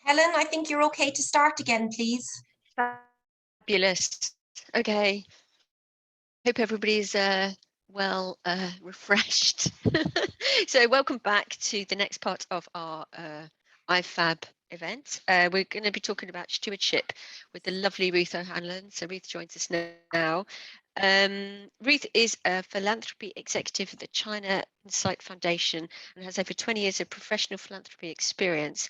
Helen, I think you're okay to start again, please. Fabulous. Okay. Hope everybody's well refreshed. So welcome back to the next part of our IFAB event. We're going to be talking about stewardship with the lovely Ruth O'Hanlon. So Ruth joins us now. Ruth is a philanthropy executive at the China Insight Foundation and has over 20 years of professional philanthropy experience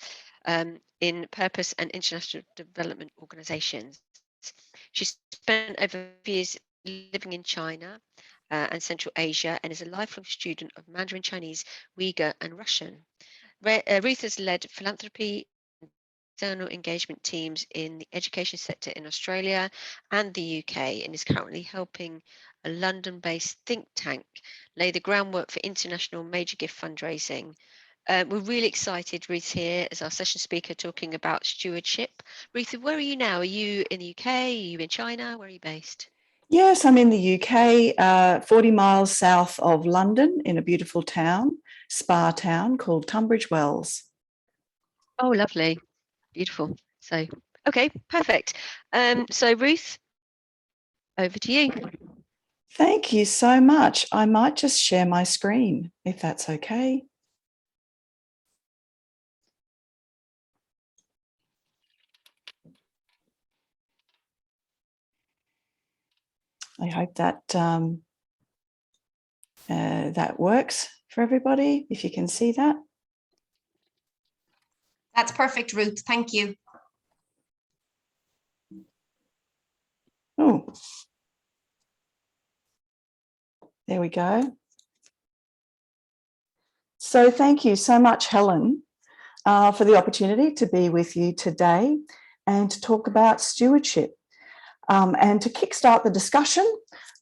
in purpose and international development organizations. She spent over 5 years living in China and Central Asia and is a lifelong student of Mandarin Chinese, Uyghur and Russian. Ruth has led philanthropy external engagement teams in the education sector in Australia and the UK and is currently helping a London-based think tank lay the groundwork for international major gift fundraising. We're really excited Ruth's here as our session speaker talking about stewardship. Ruth, where are you now? Are you in the UK? Are you in China? Where are you based? Yes, I'm in the UK, 40 miles south of London in a beautiful town, spa town called Tunbridge Wells. Oh, lovely. Beautiful. So, okay, perfect. So Ruth, over to you. Thank you so much. I might just share my screen, if that's okay. I hope that that works for everybody, if you can see that. That's perfect, Ruth. Thank you. Oh, there we go. So thank you so much, Helen, for the opportunity to be with you today and to talk about stewardship. And to kickstart the discussion,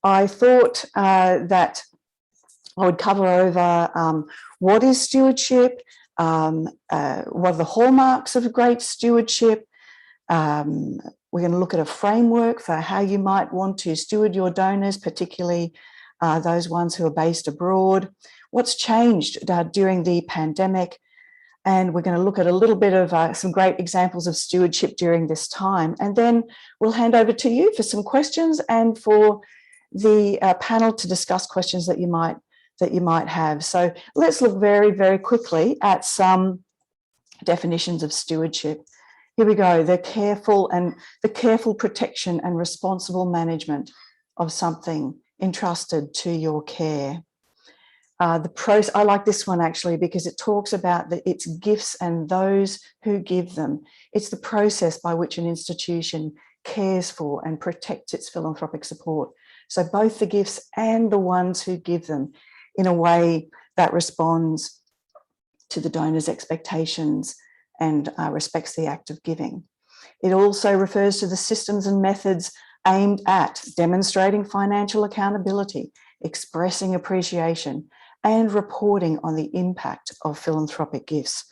I thought that I would cover over what is stewardship, what are the hallmarks of great stewardship. We're going to look at a framework for how you might want to steward your donors, particularly those ones who are based abroad. What's changed during the pandemic? And we're going to look at a little bit of some great examples of stewardship during this time. And then we'll hand over to you for some questions and for the panel to discuss questions that you might have. So let's look very, very quickly at some definitions of stewardship. Here we go. The careful protection and responsible management of something entrusted to your care. I like this one actually because it talks about its gifts and those who give them. It's the process by which an institution cares for and protects its philanthropic support. So both the gifts and the ones who give them in a way that responds to the donor's expectations and respects the act of giving. It also refers to the systems and methods aimed at demonstrating financial accountability, expressing appreciation, and reporting on the impact of philanthropic gifts.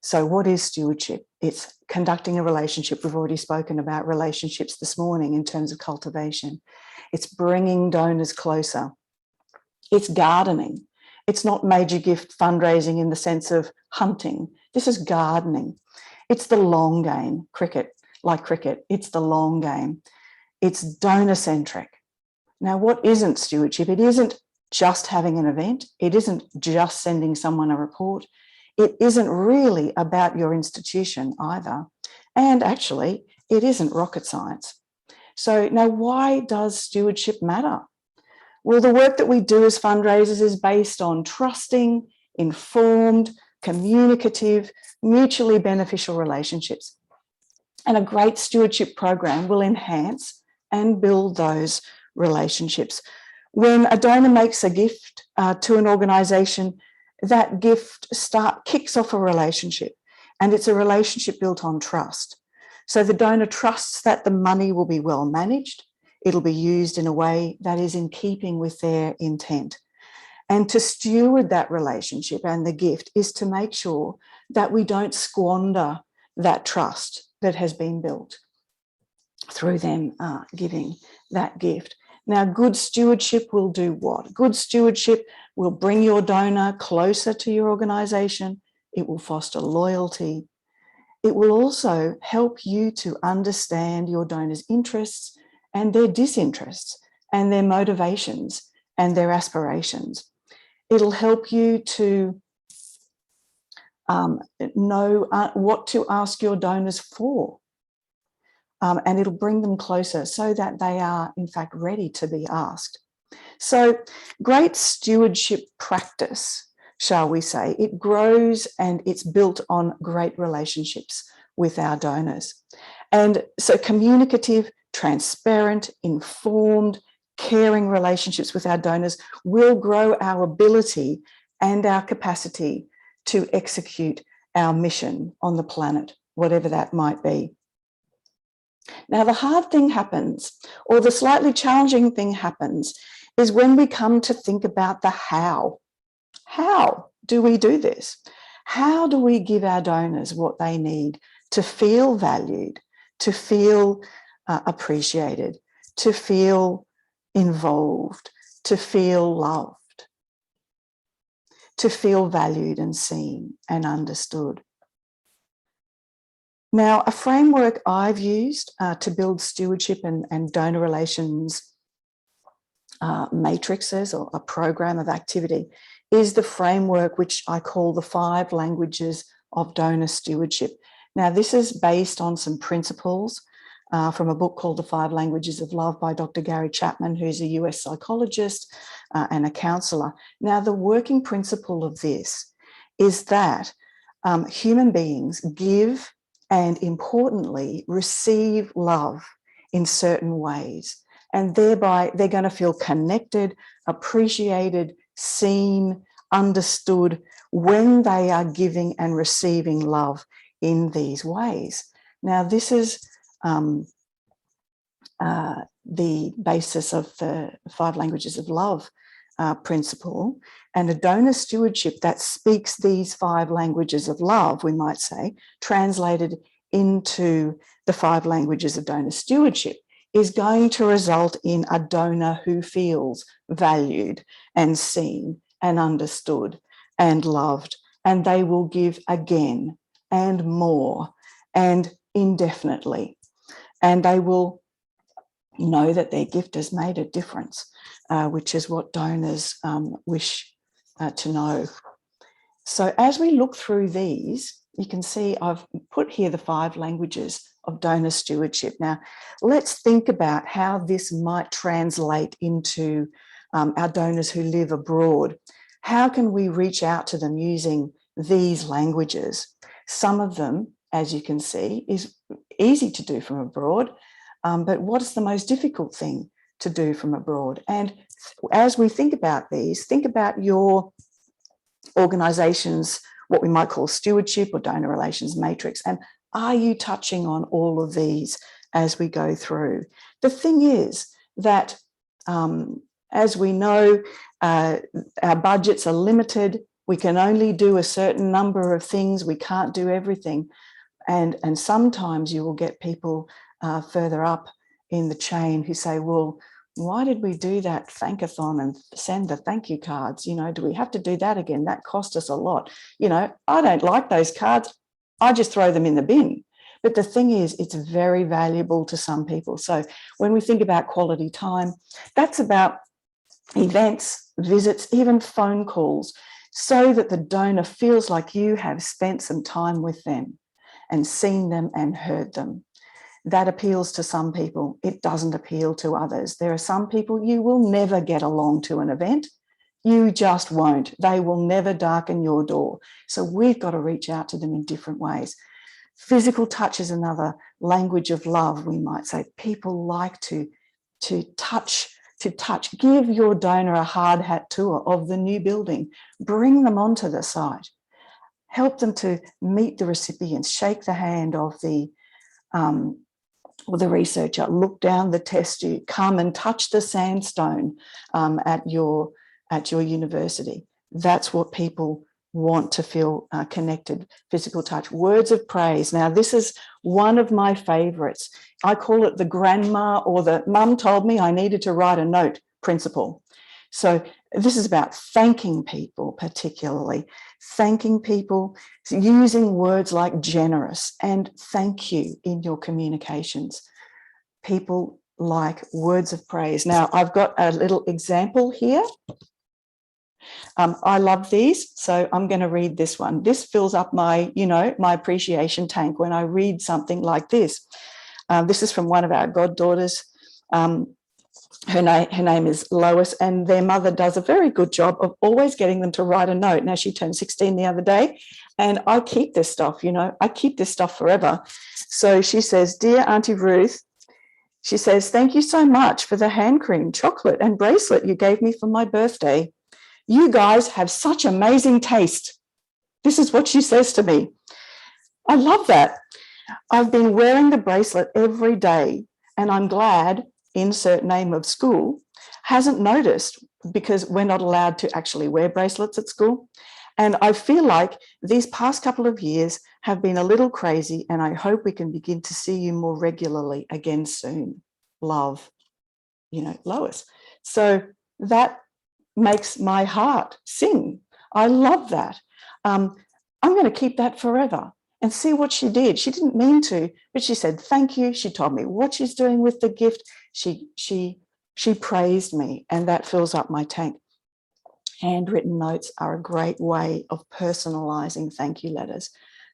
So what is stewardship? It's conducting a relationship. We've already spoken about relationships this morning in terms of cultivation. It's bringing donors closer. It's gardening. It's not major gift fundraising in the sense of hunting. This is gardening. It's the long game, cricket. It's the long game. It's donor-centric. Now, what isn't stewardship? It isn't just having an event. It isn't just sending someone a report. It isn't really about your institution either. And actually, it isn't rocket science. So now why does stewardship matter? Well, the work that we do as fundraisers is based on trusting, informed, communicative, mutually beneficial relationships. And a great stewardship program will enhance and build those relationships. When a donor makes a gift to an organisation, that gift kicks off a relationship, and it's a relationship built on trust. So the donor trusts that the money will be well managed, it'll be used in a way that is in keeping with their intent. And to steward that relationship and the gift is to make sure that we don't squander that trust that has been built through them giving that gift. Now, good stewardship will do what? Good stewardship will bring your donor closer to your organisation. It will foster loyalty. it will also help you to understand your donors' interests and their disinterests and their motivations and their aspirations. It'll help you to know what to ask your donors for. And it'll bring them closer so that they are, in fact, ready to be asked. So great stewardship practice, shall we say, it grows and it's built on great relationships with our donors. And so communicative, transparent, informed, caring relationships with our donors will grow our ability and our capacity to execute our mission on the planet, whatever that might be. Now, the hard thing happens, or the slightly challenging thing happens, is when we come to think about the how. How do we do this? How do we give our donors what they need to feel valued, to feel appreciated, to feel involved, to feel loved, to feel valued and seen and understood? Now, a framework I've used to build stewardship and donor relations matrices, or a program of activity, is the framework which I call the 5 languages of donor stewardship. Now, this is based on some principles from a book called The 5 Languages of Love by Dr. Gary Chapman, who's a US psychologist and a counsellor. Now, the working principle of this is that human beings give and, importantly, receive love in certain ways. And thereby they're going to feel connected, appreciated, seen, understood when they are giving and receiving love in these ways. Now, this is the basis of the 5 languages of love principle, and a donor stewardship that speaks these 5 languages of love, we might say, translated into the 5 languages of donor stewardship, is going to result in a donor who feels valued and seen and understood and loved, and they will give again and more and indefinitely, and they will know that their gift has made a difference, which is what donors wish to know. So as we look through these, you can see I've put here the 5 languages of donor stewardship. Now, let's think about how this might translate into our donors who live abroad. How can we reach out to them using these languages? Some of them, as you can see, is easy to do from abroad, but what's the most difficult thing to do from abroad? And as we think about these, think about your organisation's what we might call stewardship or donor relations matrix, and are you touching on all of these as we go through? The thing is that, as we know, our budgets are limited. We can only do a certain number of things. We can't do everything. And sometimes you will get people further up in the chain who say, well, why did we do that thankathon and send the thank you cards? You know, do we have to do that again? That cost us a lot. You know, I don't like those cards. I just throw them in the bin. But the thing is, it's very valuable to some people. So when we think about quality time, that's about events, visits, even phone calls, so that the donor feels like you have spent some time with them and seen them and heard them. That appeals to some people. It doesn't appeal to others. There are some people you will never get along to an event. You just won't. They will never darken your door. So we've got to reach out to them in different ways. Physical touch is another language of love, we might say. People like to touch. Give your donor a hard hat tour of the new building. Bring them onto the site. Help them to meet the recipients. Shake the hand of the researcher. Look down the test tube. Come and touch the sandstone at your university. That's what people want to feel connected. Physical touch. Words of praise. Now, this is one of my favourites. I call it the grandma or the mum told me I needed to write a note principle. So this is about thanking people, particularly thanking people, using words like generous and thank you in your communications. People like words of praise. Now, I've got a little example here. I love these, so I'm going to read this one. This fills up my, my appreciation tank when I read something like this. This is from one of our goddaughters. Her name is Lois, and their mother does a very good job of always getting them to write a note. Now, she turned 16 the other day, and I keep this stuff, I keep this stuff forever. So she says, "Dear Auntie Ruth," she says, "thank you so much for the hand cream, chocolate and bracelet you gave me for my birthday. You guys have such amazing taste." This is what she says to me. I love that. "I've been wearing the bracelet every day, and I'm glad," insert name of school, "hasn't noticed, because we're not allowed to actually wear bracelets at school. And I feel like these past couple of years have been a little crazy, and I hope we can begin to see you more regularly again soon. Love, Lois." So that makes my heart sing. I love that. I'm going to keep that forever. And see what she did. She didn't mean to, but she said thank you. She told me what she's doing with the gift. She praised me, and that fills up my tank. Handwritten notes are a great way of personalizing thank you letters.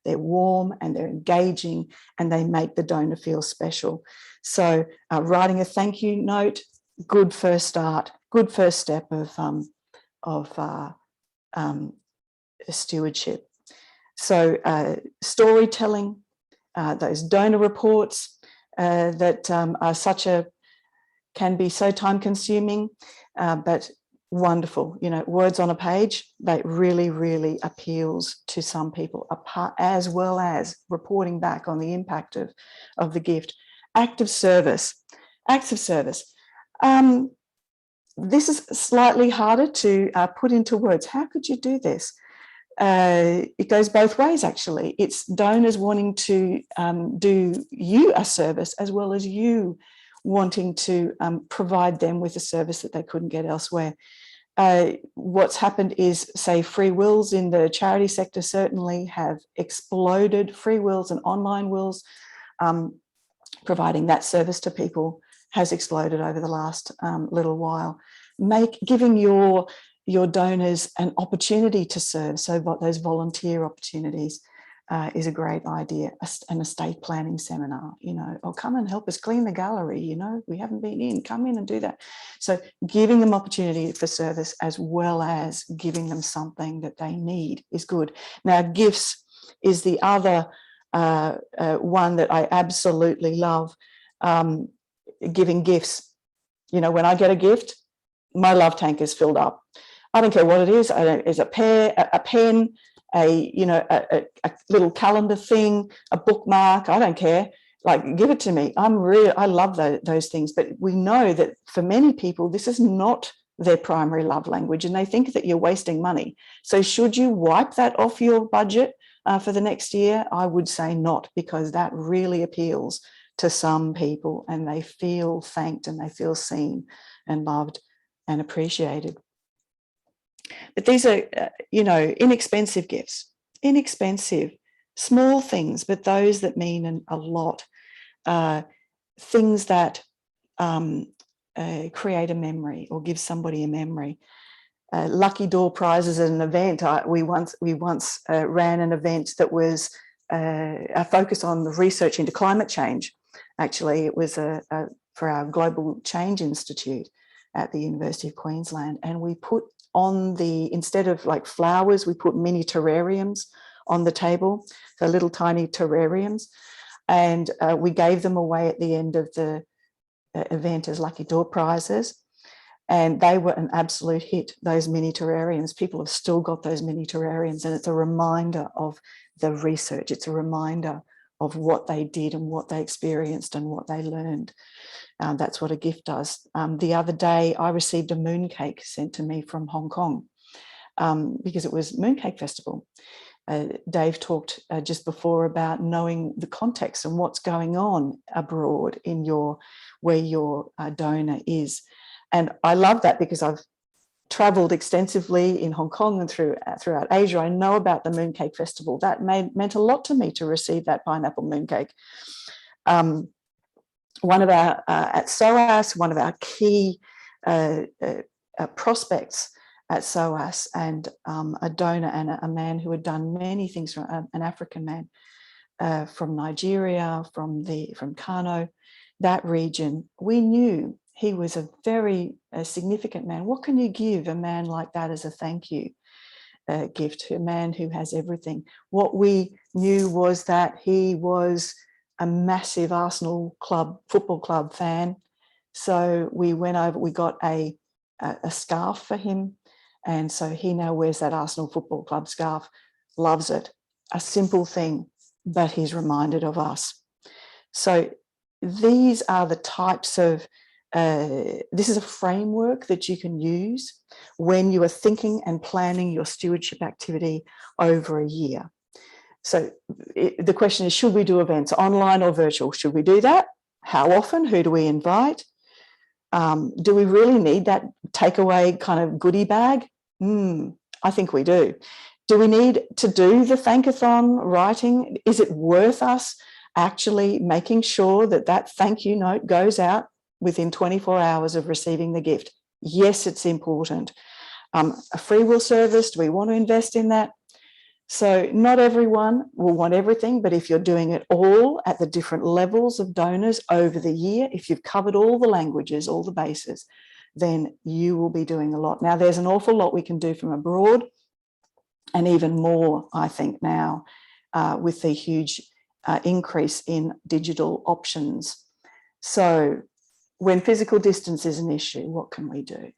They're warm and they're engaging, and they make the donor feel special. So writing a thank you note, good first start, good first step of stewardship. So storytelling, those donor reports that are can be so time consuming, but wonderful. Words on a page, that really, really appeals to some people, as well as reporting back on the impact of the gift. Acts of service. This is slightly harder to put into words. How could you do this? It goes both ways, actually. It's donors wanting to do you a service, as well as you wanting to provide them with a service that they couldn't get elsewhere. What's happened is, say, free wills in the charity sector certainly have exploded. Free wills and online wills, providing that service to people, has exploded over the last little while. Giving your donors an opportunity to serve, so those volunteer opportunities is a great idea. An estate planning seminar, or come and help us clean the gallery, we haven't been in, come in and do that. So giving them opportunity for service, as well as giving them something that they need, is good. Now, gifts is the other one that I absolutely love. Giving gifts. When I get a gift, my love tank is filled up. I don't care what it is. It's a pen, a little calendar thing, a bookmark. I don't care. Like, give it to me. I love those things. But we know that for many people, this is not their primary love language, and they think that you're wasting money. So should you wipe that off your budget for the next year? I would say not, because that really appeals to some people, and they feel thanked, and they feel seen and loved and appreciated. But these are, inexpensive gifts, small things, but those that mean a lot. Things that create a memory or give somebody a memory. Lucky door prizes at an event. We once ran an event that was a focus on the research into climate change. Actually, it was for our Global Change Institute at the University of Queensland, and we put on instead of like flowers, we put mini terrariums on the table, so little tiny terrariums, and we gave them away at the end of the event as lucky door prizes, and they were an absolute hit, those mini terrariums. People have still got those mini terrariums, and it's a reminder of the research. It's a reminder of what they did and what they experienced and what they learned. That's what a gift does. The other day, I received a mooncake sent to me from Hong Kong because it was Mooncake Festival. Dave talked just before about knowing the context and what's going on abroad in where your donor is. And I love that, because I've travelled extensively in Hong Kong and throughout Asia. I know about the Mooncake Festival. That meant a lot to me to receive that pineapple mooncake. One of our, at SOAS, one of our key prospects at SOAS, and a donor and a man who had done many things, an African man from Nigeria, from Kano, that region. We knew he was a very significant man. What can you give a man like that as a thank you gift to a man who has everything? What we knew was that he was a massive Arsenal football club fan. So we went over, we got a scarf for him. And so he now wears that Arsenal Football Club scarf, loves it. A simple thing, but he's reminded of us. So these are the types of, this is a framework that you can use when you are thinking and planning your stewardship activity over a year. So the question is, should we do events online or virtual? Should we do that? How often? Who do we invite? Do we really need that takeaway kind of goodie bag? I think we do. Do we need to do the thankathon writing? Is it worth us actually making sure that that thank you note goes out within 24 hours of receiving the gift? Yes, it's important. A free will service, do we want to invest in that? So not everyone will want everything, but if you're doing it all at the different levels of donors over the year, if you've covered all the languages, all the bases, then you will be doing a lot. Now, there's an awful lot we can do from abroad, and even more, I think, now with the huge increase in digital options. So when physical distance is an issue, what can we do?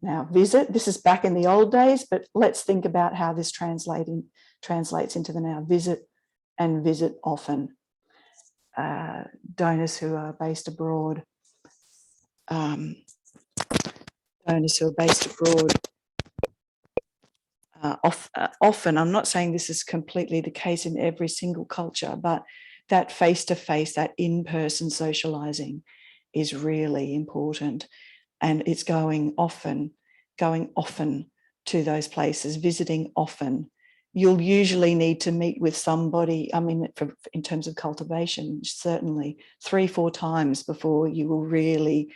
Now, visit, this is back in the old days, but let's think about how this translates into the now. Visit and visit often. Donors who are based abroad, often, I'm not saying this is completely the case in every single culture, but that face-to-face, that in-person socializing is really important. And it's going often to those places, visiting often. You'll usually need to meet with somebody, I mean, in terms of cultivation, certainly 3-4 times before you will really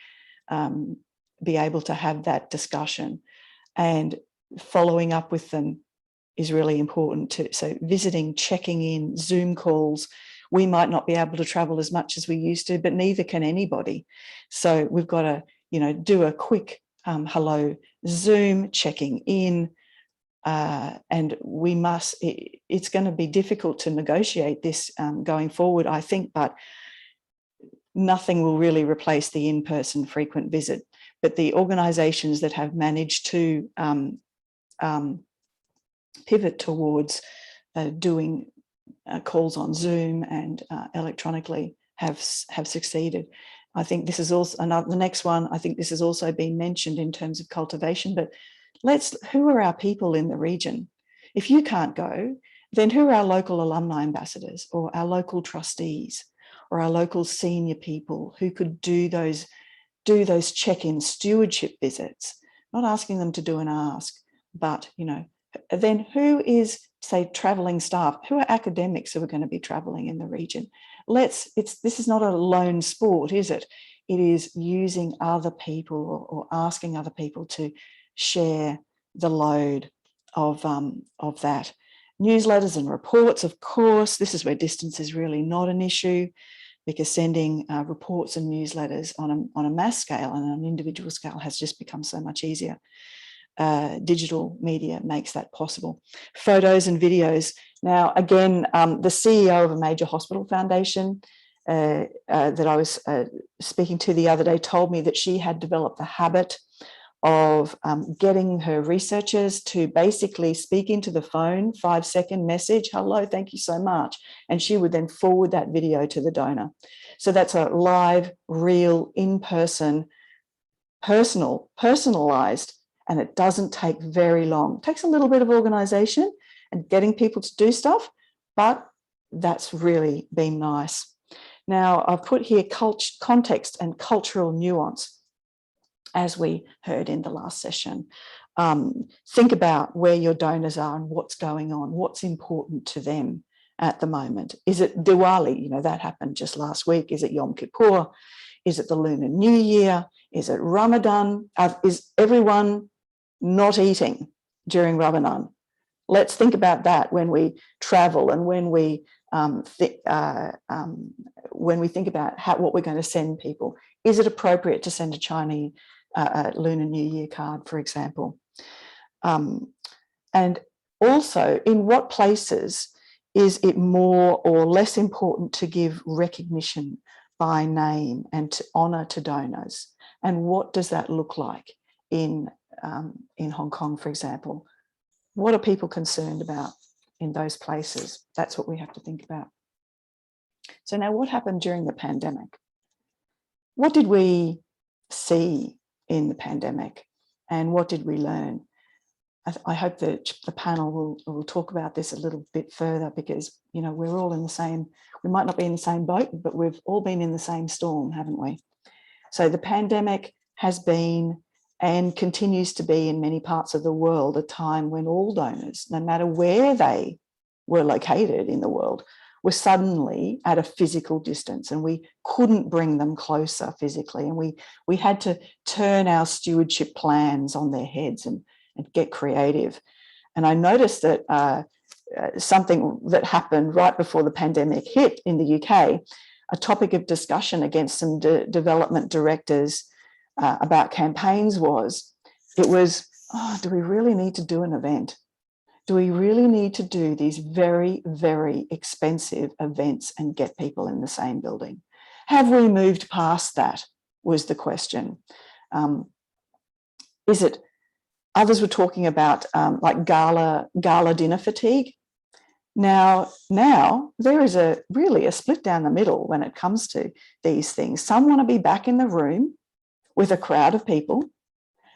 be able to have that discussion. And following up with them is really important too. So visiting, checking in, Zoom calls. We might not be able to travel as much as we used to, but neither can anybody. So we've got to, do a quick hello Zoom, checking in, and we must, it's going to be difficult to negotiate this going forward, I think, but nothing will really replace the in-person frequent visit. But the organisations that have managed to pivot towards doing calls on Zoom and electronically have succeeded. I think this is also the next one. I think this has also been mentioned in terms of cultivation, but who are our people in the region? If you can't go, then who are our local alumni ambassadors or our local trustees or our local senior people who could do those check-in stewardship visits, not asking them to do an ask, but, then who is, say, travelling staff? Who are academics who are going to be travelling in the region? This is not a lone sport, is it? It is using other people or asking other people to share the load of that. Newsletters and reports, of course. This is where distance is really not an issue, because sending reports and newsletters on a mass scale and an individual scale has just become so much easier. Digital media makes that possible. Photos and videos. Now, again, the CEO of a major hospital foundation that I was speaking to the other day told me that she had developed the habit of getting her researchers to basically speak into the phone, 5-second message, hello, thank you so much. And she would then forward that video to the donor. So that's a live, real, in-person, personalized, and it doesn't take very long. It takes a little bit of organization and getting people to do stuff, but that's really been nice. Now, I've put here context and cultural nuance. as we heard in the last session. Think about where your donors are and what's going on, what's important to them at the moment. Is it Diwali? You know, that happened just last week. Is it Yom Kippur? Is it the Lunar New Year? Is it Ramadan? Is everyone not eating during Ramadan? Let's think about that when we travel and when we think about what we're going to send people. Is it appropriate to send a Chinese Lunar New Year card, for example? And also, in what places is it more or less important to give recognition by name and to honour to donors? And what does that look like in Hong Kong, for example? What are people concerned about in those places? That's what we have to think about. So now, what happened during the pandemic? What did we see in the pandemic, and what did we learn? I hope that the panel will talk about this a little bit further, because, you know, we're all in the same, we might not be in the same boat, but we've all been in the same storm, haven't we? So the pandemic has been and continues to be in many parts of the world a time when all donors, no matter where they were located in the world, were suddenly at a physical distance, and we couldn't bring them closer physically. And we had to turn our stewardship plans on their heads and get creative. And I noticed that something that happened right before the pandemic hit in the UK, a topic of discussion against some development directors about campaigns was, oh, do we really need to do an event? Do we really need to do these very, very expensive events and get people in the same building? Have we moved past that, was the question. Is it, others were talking about like gala dinner fatigue. Now there is really a split down the middle when it comes to these things. Some want to be back in the room with a crowd of people,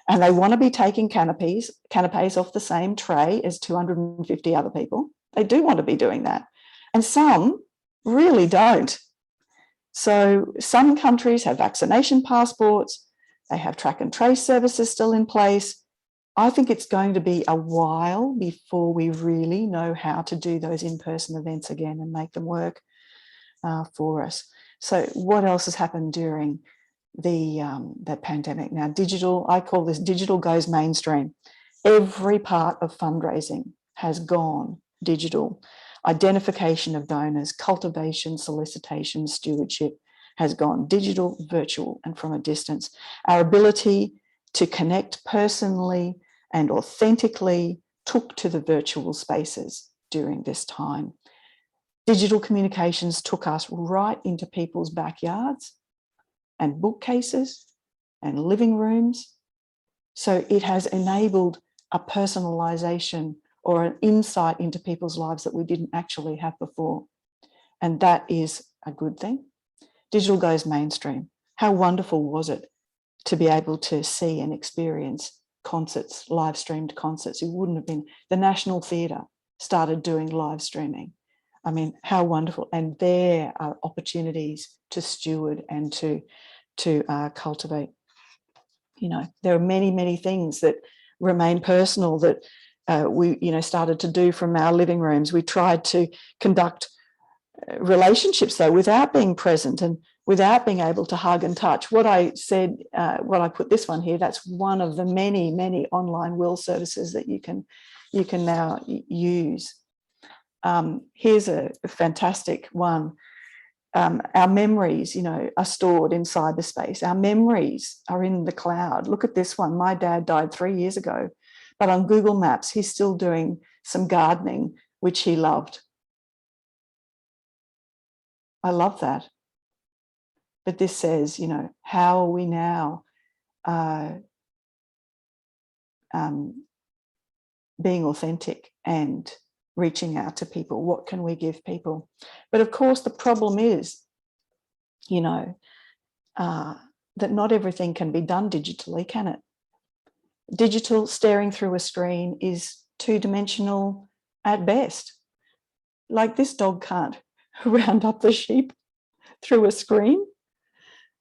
and they want to be taking canapes off the same tray as 250 other people. They do want to be doing that. And some really don't. So some countries have vaccination passports. They have track and trace services still in place. I think it's going to be a while before we really know how to do those in-person events again and make them work for us. So what else has happened during the pandemic? Now, digital, I call this digital goes mainstream. Every part of fundraising has gone digital. Identification of donors, cultivation, solicitation, stewardship has gone digital, virtual, and from a distance. Our ability to connect personally and authentically took to the virtual spaces during this time. Digital communications took us right into people's backyards and bookcases and living rooms. So it has enabled a personalisation or an insight into people's lives that we didn't actually have before. And that is a good thing. Digital goes mainstream. How wonderful was it to be able to see and experience concerts, live streamed concerts? It wouldn't have been, the National Theatre started doing live streaming. I mean, how wonderful. And there are opportunities to steward and to cultivate. You know, there are many, many things that remain personal that we, you know, started to do from our living rooms. We tried to conduct relationships, though, without being present and without being able to hug and touch. What I said, what I put this one here, that's one of the many, many online will services that you can now use. Here's a fantastic one. Our memories, you know, are stored in cyberspace. Our memories are in the cloud. Look at this one. My dad died 3 years ago, but on Google Maps, he's still doing some gardening, which he loved. I love that. But this says, you know, how are we now being authentic and reaching out to people? What can we give people? But of course, the problem is, you know, that not everything can be done digitally, can it? Digital staring through a screen is two-dimensional at best. Like, this dog can't round up the sheep through a screen.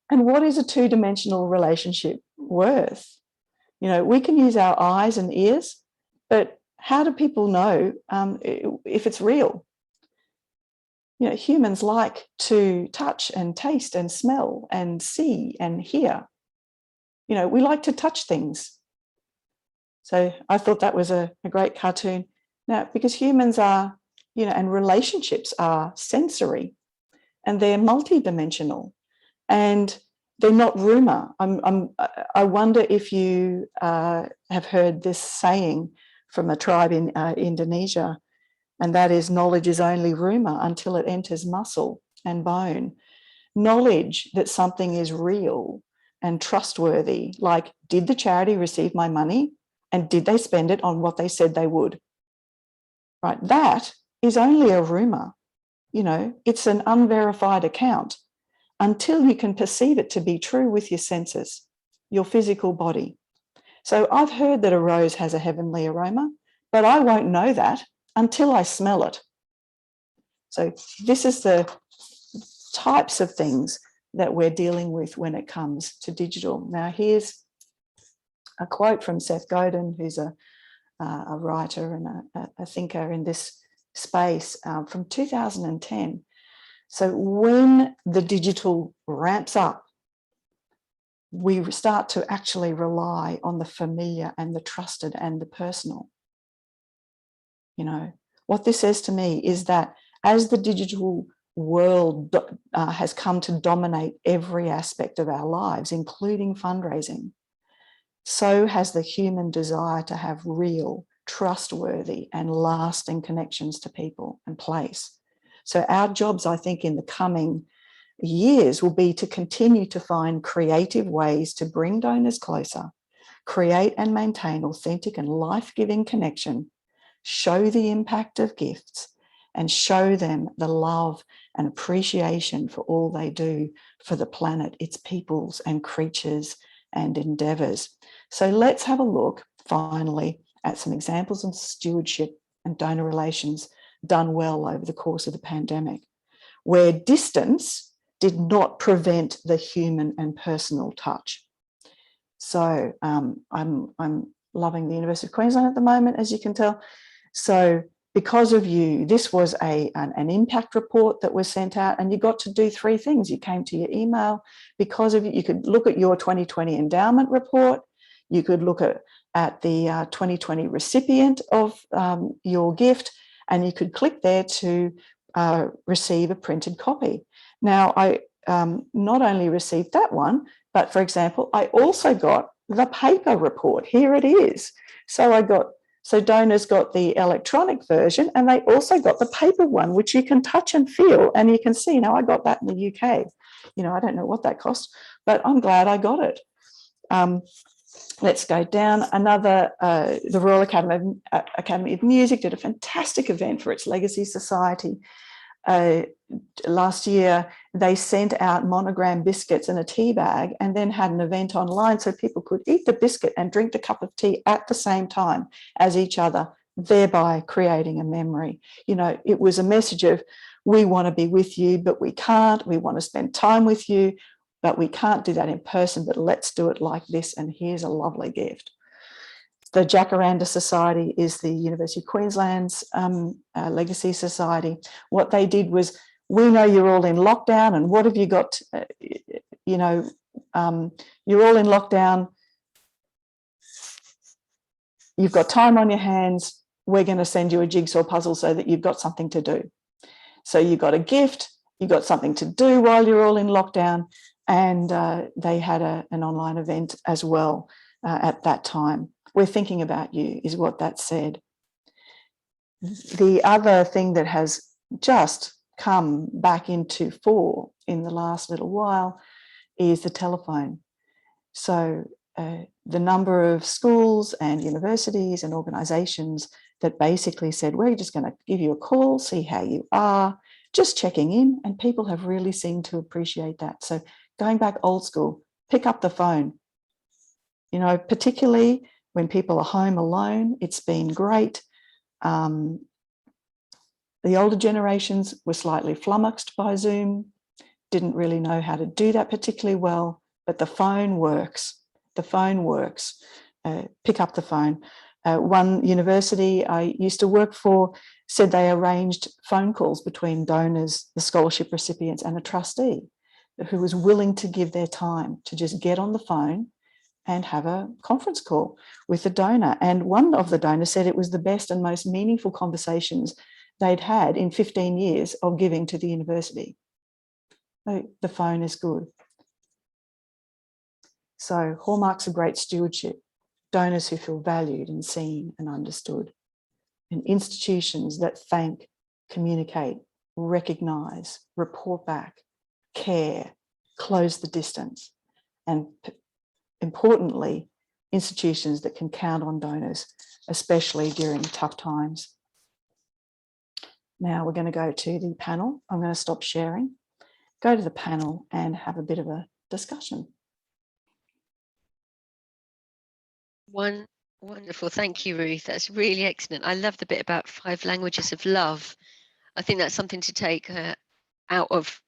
And what is a two-dimensional relationship worth? We can use our eyes and ears, but how do people know if it's real? Humans like to touch and taste and smell and see and hear. We like to touch things. So I thought that was a great cartoon. Now, because humans are, and relationships are sensory and they're multidimensional and they're not rumour. I wonder if you have heard this saying from a tribe in Indonesia, and that is, knowledge is only rumour until it enters muscle and bone. Knowledge that something is real and trustworthy, like, did the charity receive my money and did they spend it on what they said they would? Right, that is only a rumour. It's an unverified account until you can perceive it to be true with your senses, your physical body. So I've heard that a rose has a heavenly aroma, but I won't know that until I smell it. So this is the types of things that we're dealing with when it comes to digital. Now, here's a quote from Seth Godin, who's a writer and a thinker in this space, from 2010. So when the digital ramps up, we start to actually rely on the familiar and the trusted and the personal. What this says to me is that as the digital world has come to dominate every aspect of our lives, including fundraising, so has the human desire to have real, trustworthy and lasting connections to people and place. So our jobs, I think, in the coming years will be to continue to find creative ways to bring donors closer, create and maintain authentic and life-giving connection, show the impact of gifts, and show them the love and appreciation for all they do for the planet, its peoples and creatures and endeavours. So let's have a look, finally, at some examples of stewardship and donor relations done well over the course of the pandemic, where distance did not prevent the human and personal touch. So I'm loving the University of Queensland at the moment, as you can tell. So because of you, this was an impact report that was sent out, and you got to do three things. You came to your email. Because of it, you could look at your 2020 endowment report. You could look at the 2020 recipient of your gift, and you could click there to receive a printed copy. Now, I not only received that one, but for example, I also got the paper report. Here it is. So donors got the electronic version, and they also got the paper one, which you can touch and feel, and you can see. Now, I got that in the UK. I don't know what that cost, but I'm glad I got it. Let's go down. Another, the Royal Academy of Music did a fantastic event for its Legacy Society. Last year, they sent out monogram biscuits in a tea bag and then had an event online so people could eat the biscuit and drink the cup of tea at the same time as each other, thereby creating a memory. It was a message of, we want to be with you, but we can't. We want to spend time with you, but we can't do that in person, but let's do it like this, and here's a lovely gift. The Jacaranda Society is the University of Queensland's Legacy Society. What they did was, we know you're all in lockdown, and what have you got? You're all in lockdown. You've got time on your hands. We're going to send you a jigsaw puzzle so that you've got something to do. So you got a gift, you got something to do while you're all in lockdown, and they had an online event as well at that time. We're thinking about you, is what that said. The other thing that has just come back into fore in the last little while is the telephone. So the number of schools and universities and organisations that basically said, we're just going to give you a call, see how you are, just checking in, and people have really seemed to appreciate that. So going back old school, pick up the phone. Particularly when people are home alone, it's been great. The older generations were slightly flummoxed by Zoom, didn't really know how to do that particularly well, but the phone works. the phone works. Pick up the phone. One university I used to work for said they arranged phone calls between donors, the scholarship recipients, and a trustee who was willing to give their time to just get on the phone and have a conference call with the donor. And one of the donors said it was the best and most meaningful conversations they'd had in 15 years of giving to the university. So the phone is good. So hallmarks of great stewardship: donors who feel valued and seen and understood, and institutions that thank, communicate, recognise, report back, care, close the distance, and importantly, institutions that can count on donors, especially during tough times. Now we're going to go to the panel. I'm going to stop sharing, go to the panel and have a bit of a discussion. Wonderful. Thank you, Ruth. That's really excellent. I love the bit about 5 languages of love. I think that's something to take out of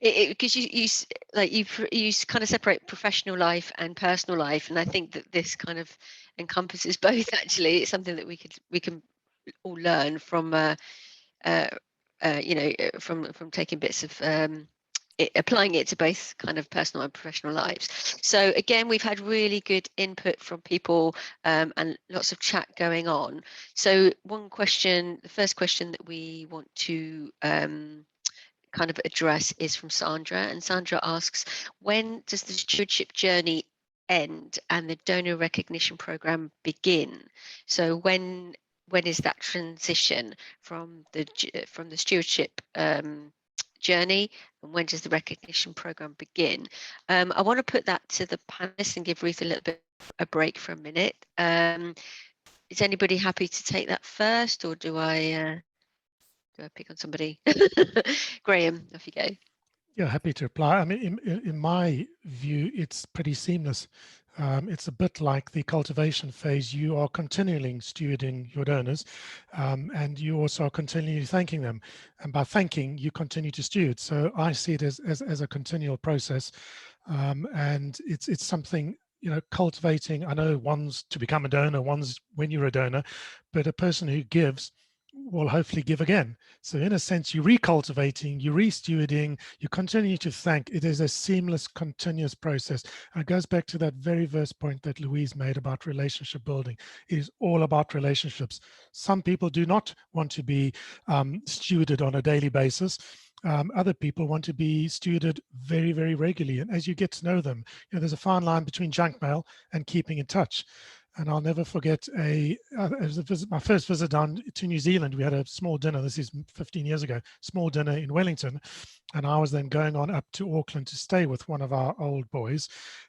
it, because you kind of separate professional life and personal life, and I think that this kind of encompasses both. Actually, it's something that we can all learn from from taking bits of applying it to both kind of personal and professional lives. So again, we've had really good input from people and lots of chat going on. So the first question that we want to kind of address is from Sandra, and Sandra asks, when does the stewardship journey end and the donor recognition program begin? So when is that transition from the stewardship journey, and when does the recognition program begin? I want to put that to the panelists and give Ruth a little bit a break for a minute. Is anybody happy to take that first, or do I pick on somebody? Graham, off you go. Yeah, happy to reply. I mean, in my view, it's pretty seamless. It's a bit like the cultivation phase. You are continually stewarding your donors, and you also are continually thanking them. And by thanking, you continue to steward. So I see it as a continual process, and it's something, cultivating. I know one's to become a donor, one's when you're a donor, but a person who gives will hopefully give again. So in a sense, you're recultivating, you're re-stewarding, you continue to thank. It is a seamless, continuous process. And it goes back to that very first point that Louise made about relationship building. It is all about relationships. Some people do not want to be stewarded on a daily basis. Other people want to be stewarded very, very regularly. And as you get to know them, there's a fine line between junk mail and keeping in touch. And I'll never forget my first visit down to New Zealand. We had a small dinner. This is 15 years ago, small dinner in Wellington. And I was then going on up to Auckland to stay with one of our old boys.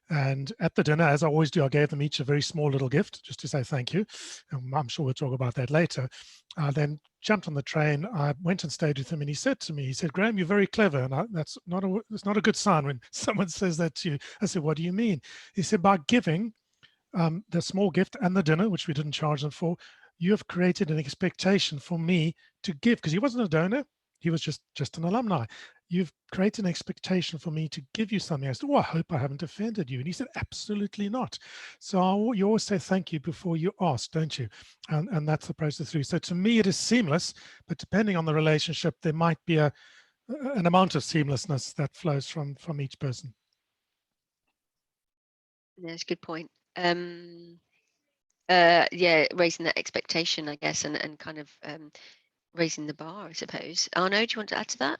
And at the dinner, as I always do, I gave them each a very small little gift just to say thank you. And I'm sure we'll talk about that later. I then jumped on the train. I went and stayed with him, and he said to me, Graham, you're very clever. And that's not a good sign when someone says that to you. I said, what do you mean? He said, by giving the small gift and the dinner, which we didn't charge them for, you have created an expectation for me to give, because he wasn't a donor, he was just an alumni. You've created an expectation for me to give you something. I said, I hope I haven't offended you. And he said, absolutely not. So you always say thank you before you ask, don't you? And that's the process through. So to me, it is seamless, but depending on the relationship, there might be an amount of seamlessness that flows from each person. That's a good point. Raising that expectation, I guess, and kind of raising the bar, I suppose. Arno, do you want to add to that?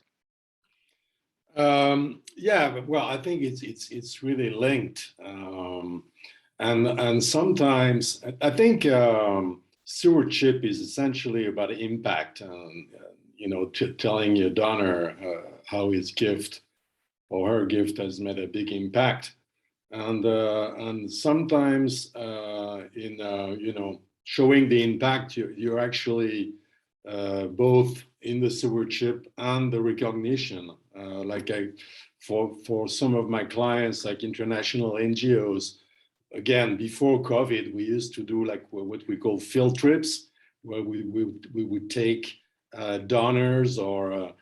Yeah, well, I think it's really linked, and sometimes I think stewardship is essentially about impact, telling your donor how his gift or her gift has made a big impact. And sometimes in showing the impact, you're actually both in the stewardship and the recognition. For some of my clients, like international NGOs, again, before COVID, we used to do like what we call field trips, where we would take donors or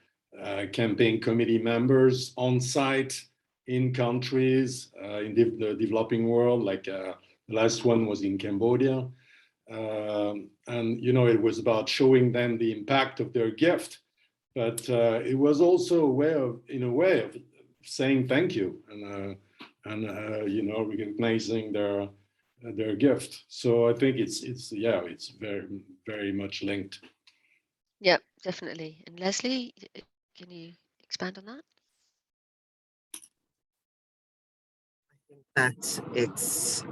campaign committee members on site in countries in the developing world, like the last one was in Cambodia. And, you know, it was about showing them the impact of their gift. But it was also a way of, in a way, of saying thank you and you know, recognizing their gift. So I think it's very, very much linked. Yeah, definitely. And Leslie, can you expand on that? That it's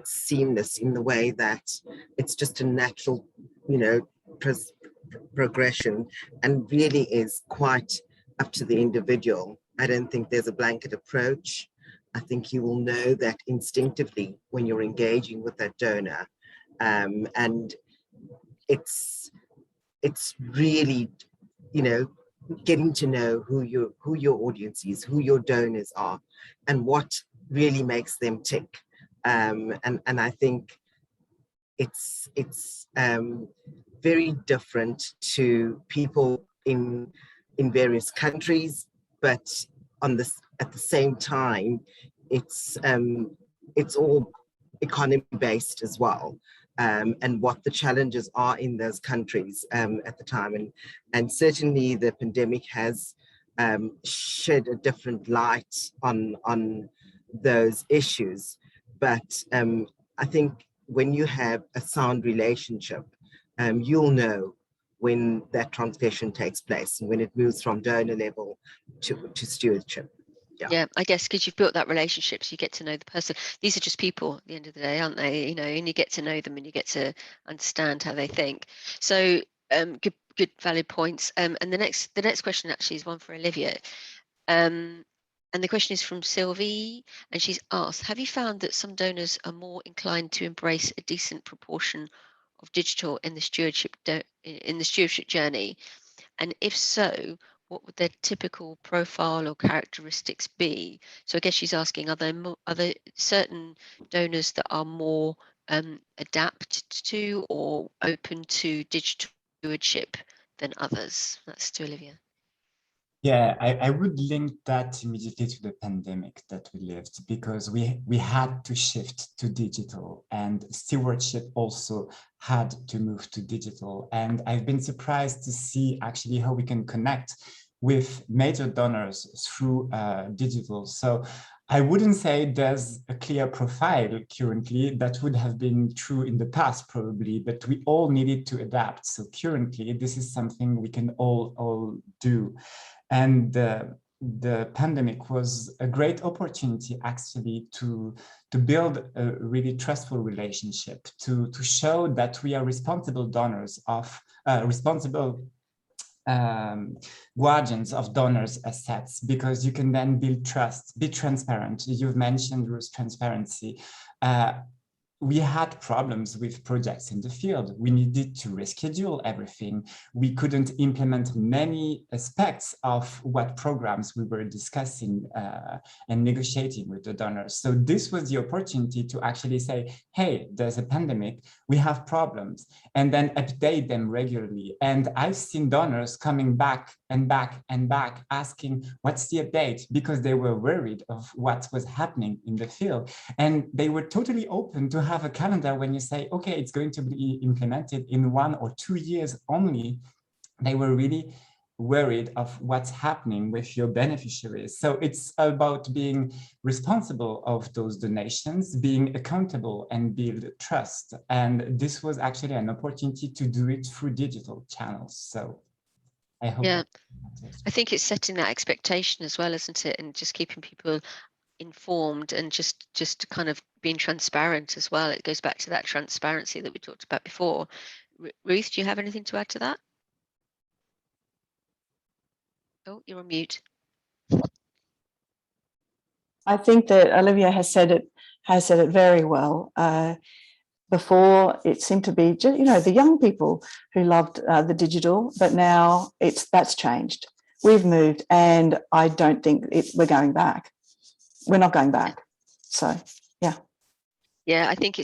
seamless in the way that it's just a natural, you know, progression, and really is quite up to the individual. I don't think there's a blanket approach. I think you will know that instinctively when you're engaging with that donor, and it's really, you know, getting to know who your audience is, who your donors are, and what really makes them tick. And I think it's very different to people in various countries, but at the same time, it's all economy based as well. And what the challenges are in those countries at the time. And certainly the pandemic has shed a different light on those issues. But I think when you have a sound relationship, you'll know when that transmission takes place and when it moves from donor level to stewardship. Yeah, I guess because you've built that relationship, so you get to know the person. These are just people at the end of the day, aren't they? You know, and you get to know them and you get to understand how they think. So good valid points. And the next question actually is one for Olivia. And the question is from Sylvie, and she's asked, have you found that some donors are more inclined to embrace a decent proportion of digital in the stewardship journey? And if so, what would their typical profile or characteristics be? So I guess she's asking, are there certain donors that are more adapted to or open to digital stewardship than others? That's to Olivia. Yeah, I would link that immediately to the pandemic that we lived, because we had to shift to digital, and stewardship also had to move to digital. And I've been surprised to see actually how we can connect with major donors through digital. So I wouldn't say there's a clear profile currently. That would have been true in the past probably, but we all needed to adapt. So currently this is something we can all do. And the pandemic was a great opportunity actually to build a really trustful relationship, to show that we are responsible donors of responsible guardians of donors' assets, because you can then build trust, be transparent. You've mentioned Ruth, transparency. We had problems with projects in the field. We needed to reschedule everything. We couldn't implement many aspects of what programs we were discussing and negotiating with the donors. So this was the opportunity to actually say, hey, there's a pandemic, we have problems, and then update them regularly. And I've seen donors coming back and back and back asking, what's the update? Because they were worried of what was happening in the field. And they were totally open to have a calendar when you say, okay, it's going to be implemented in 1 or 2 years only. They were really worried of what's happening with your beneficiaries. So it's about being responsible of those donations, being accountable, and build trust. And this was actually an opportunity to do it through digital channels. So I hope. Yeah, I think it's setting that expectation as well, isn't it? And just keeping people informed, and just kind of being transparent as well. It goes back to that transparency that we talked about before. Ruth, do you have anything to add to that? Oh, you're on mute. I think that Olivia has said it very well. Before, it seemed to be just, you know, the young people who loved the digital, but now that's changed. We've moved, and I don't think we're going back. We're not going back. So, yeah. Yeah, I think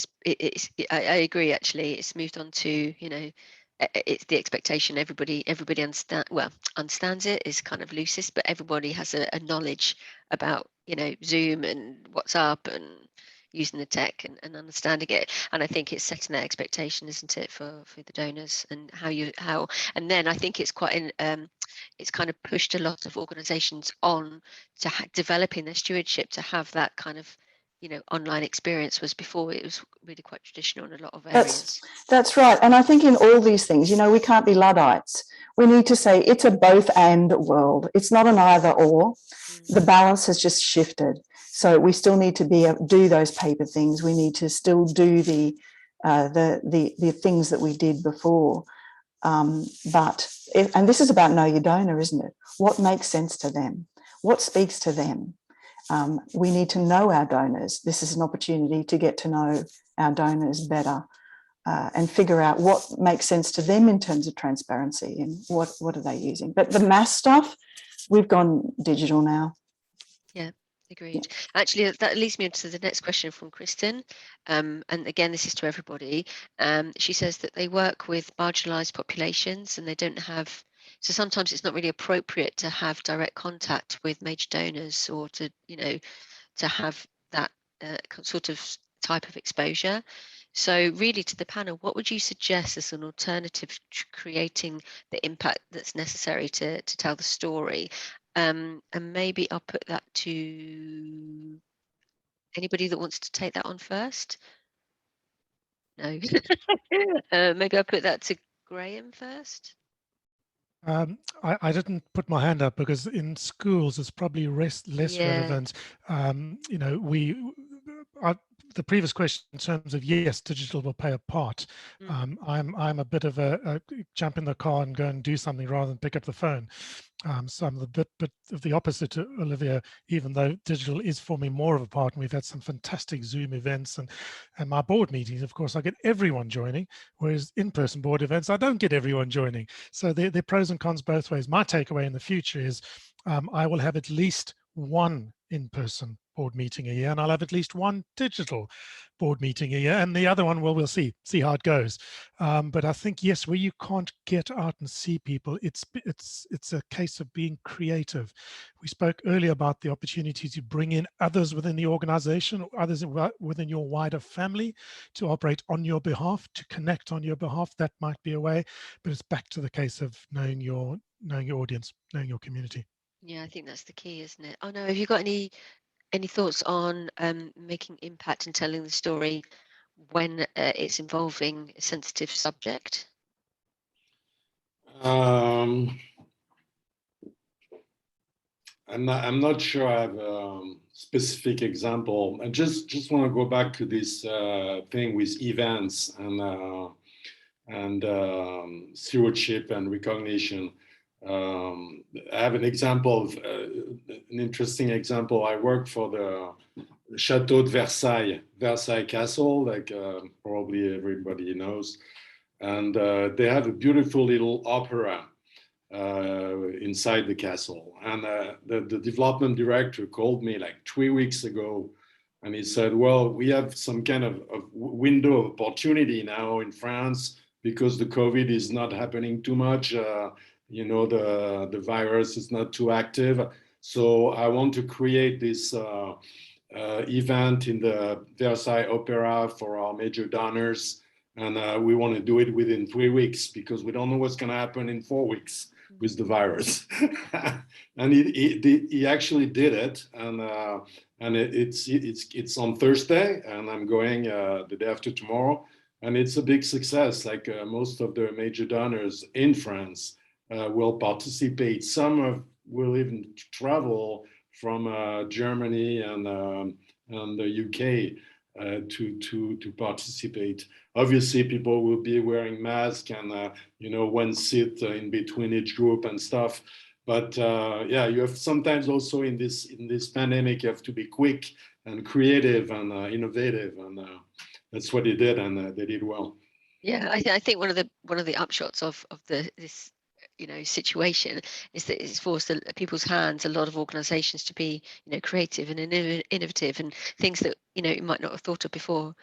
I agree. Actually, it's moved on to, you know, it's the expectation. Everybody understands it is kind of loosest, but everybody has a knowledge about, you know, Zoom and WhatsApp and using the tech and understanding it. And I think it's setting that expectation, isn't it, for the donors, and and then I think it's quite it's kind of pushed a lot of organizations on to developing their stewardship to have that kind of, you know, online experience, was before it was really quite traditional in a lot of areas. That's right. And I think in all these things, you know, we can't be Luddites. We need to say it's a both and world. It's not an either or. The balance has just shifted. So we still need to do those paper things. We need to still do the things that we did before. And this is about know your donor, isn't it? What makes sense to them? What speaks to them? We need to know our donors. This is an opportunity to get to know our donors better and figure out what makes sense to them in terms of transparency and what are they using. But the mass stuff, we've gone digital now. Yeah, agreed. Yeah. Actually, that leads me into the next question from Kristen. And again, this is to everybody. She says that they work with marginalised populations and they don't have, so sometimes it's not really appropriate to have direct contact with major donors or to, you know, to have that sort of type of exposure. So really, to the panel, what would you suggest as an alternative to creating the impact that's necessary to tell the story? And maybe I'll put that to anybody that wants to take that on first. No. Maybe I'll put that to Graham first. I didn't put my hand up because in schools it's probably less relevant. You know, the previous question in terms of, yes, digital will play a part. I'm a bit of a jump in the car and go and do something rather than pick up the phone. So I'm a bit of the opposite to Olivia, even though digital is forming more of a part, and we've had some fantastic Zoom events and my board meetings, of course, I get everyone joining, whereas in-person board events, I don't get everyone joining. So there are pros and cons both ways. My takeaway in the future is I will have at least one in-person board meeting a year, and I'll have at least one digital board meeting a year, and the other one, well, we'll see how it goes. But I think, yes, where you can't get out and see people, it's a case of being creative. We spoke earlier about the opportunity to bring in others within the organization or others within your wider family to operate on your behalf, to connect on your behalf. That might be a way, but it's back to the case of knowing your audience, knowing your community. Yeah, I think that's the key, isn't it? Oh no, have you got any thoughts on making impact and telling the story when it's involving a sensitive subject? I'm not sure I have a specific example. I just want to go back to this thing with events and stewardship and recognition. I have an example of an interesting example. I work for the Chateau de Versailles Castle, like probably everybody knows, and they have a beautiful little opera inside the castle. And the development director called me like 3 weeks ago, and he said, well, we have some kind of window of opportunity now in France because the COVID is not happening too much. You know, the virus is not too active. So I want to create this event in the Versailles Opera for our major donors. And we want to do it within 3 weeks because we don't know what's going to happen in 4 weeks with the virus. And he actually did it. And it's on Thursday, and I'm going the day after tomorrow. And it's a big success. Like most of the major donors in France will participate. Some will even travel from Germany and the UK to participate. Obviously, people will be wearing masks and you know, one seat in between each group and stuff. But yeah, you have sometimes also in this pandemic, you have to be quick and creative and innovative, and that's what they did, and they did well. Yeah, I think one of the upshots of this, you know, situation is that it's forced people's hands, a lot of organizations, to be, you know, creative and innovative and things that, you know, you might not have thought of before.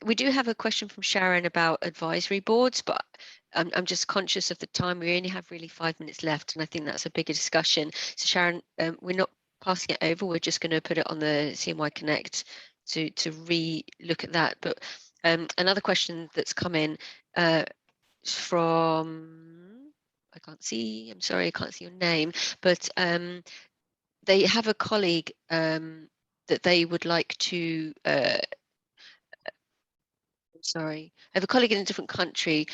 We do have a question from Sharon about advisory boards, but I'm just conscious of the time. We only have really 5 minutes left, and I think that's a bigger discussion. So Sharon, we're not passing it over. We're just going to put it on the CMY Connect to re-look at that. But another question that's come in from, I can't see, I'm sorry, I can't see your name, but they have a colleague that they would like to sorry, I have a colleague in a different country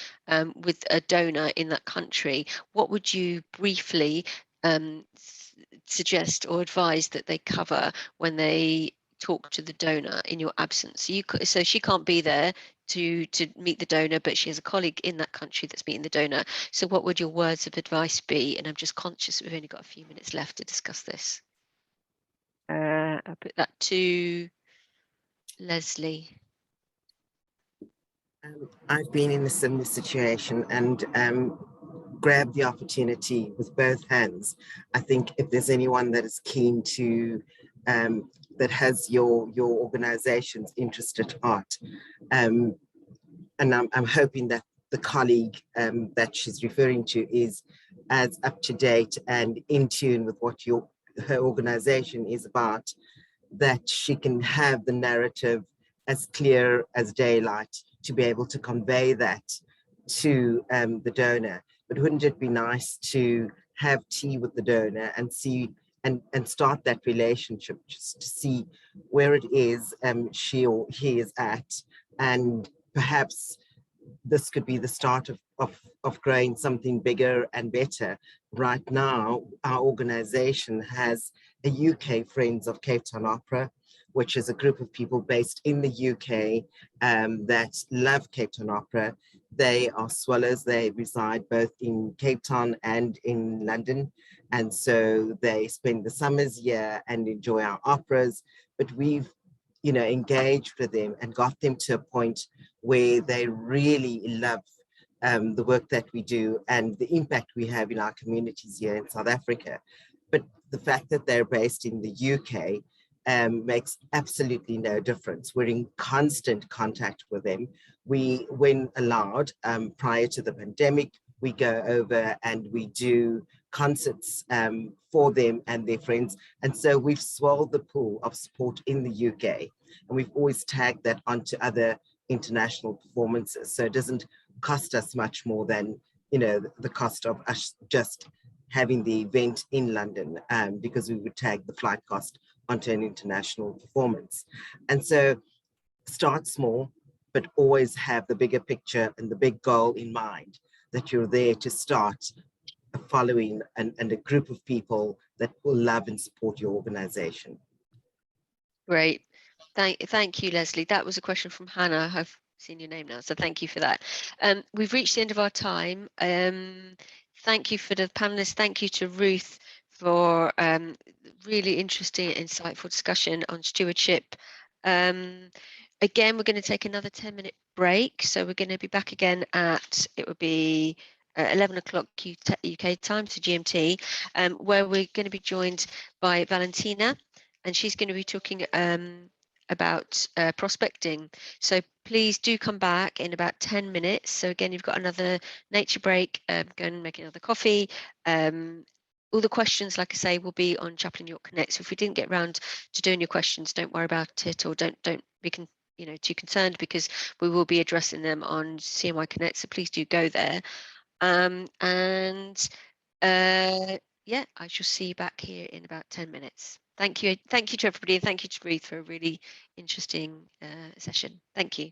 with a donor in that country. What would you briefly suggest or advise that they cover when they talk to the donor in your absence? So she can't be there to meet the donor, but she has a colleague in that country that's meeting the donor. So what would your words of advice be? And I'm just conscious we've only got a few minutes left to discuss this. I'll put that to Leslie. I've been in a similar situation and grabbed the opportunity with both hands. I think if there's anyone that is keen to, that has your organization's interest at heart, and I'm hoping that the colleague that she's referring to is as up to date and in tune with what her organization is about, that she can have the narrative as clear as daylight to be able to convey that to the donor. But wouldn't it be nice to have tea with the donor and see and start that relationship, just to see where it is she or he is at, and perhaps this could be the start of growing something bigger and better. Right now, our organization has a UK Friends of Cape Town Opera, which is a group of people based in the UK that love Cape Town Opera. They are swellers. They reside both in Cape Town and in London. And so they spend the summers here and enjoy our operas. But we've, engaged with them and got them to a point where they really love the work that we do and the impact we have in our communities here in South Africa. But the fact that they're based in the UK makes absolutely no difference. We're in constant contact with them. We, when allowed, prior to the pandemic, we go over and we do concerts for them and their friends. And so we've swelled the pool of support in the UK, and we've always tagged that onto other international performances. So it doesn't cost us much more than, the cost of us just having the event in London, because we would tag the flight cost onto an international performance. And so start small, but always have the bigger picture and the big goal in mind, that you're there to start a following and a group of people that will love and support your organization. Great. Thank you, Leslie. That was a question from Hannah. I've seen your name now, so thank you for that. We've reached the end of our time. Thank you for the panelists. Thank you to Ruth for really interesting, insightful discussion on stewardship. Again, we're going to take another 10-minute break. So we're going to be back again at, it would be 11 o'clock UK time, so GMT, where we're going to be joined by Valentina, and she's going to be talking about prospecting. So please do come back in about 10 minutes. So again, you've got another nature break, go and make another coffee. All the questions, like I say, will be on Chaplain York Connect. So if we didn't get around to doing your questions, don't worry about it, or don't be too concerned, because we will be addressing them on CMY Connect. So please do go there. Yeah, I shall see you back here in about 10 minutes. Thank you to everybody, and thank you to Ruth for a really interesting session. Thank you.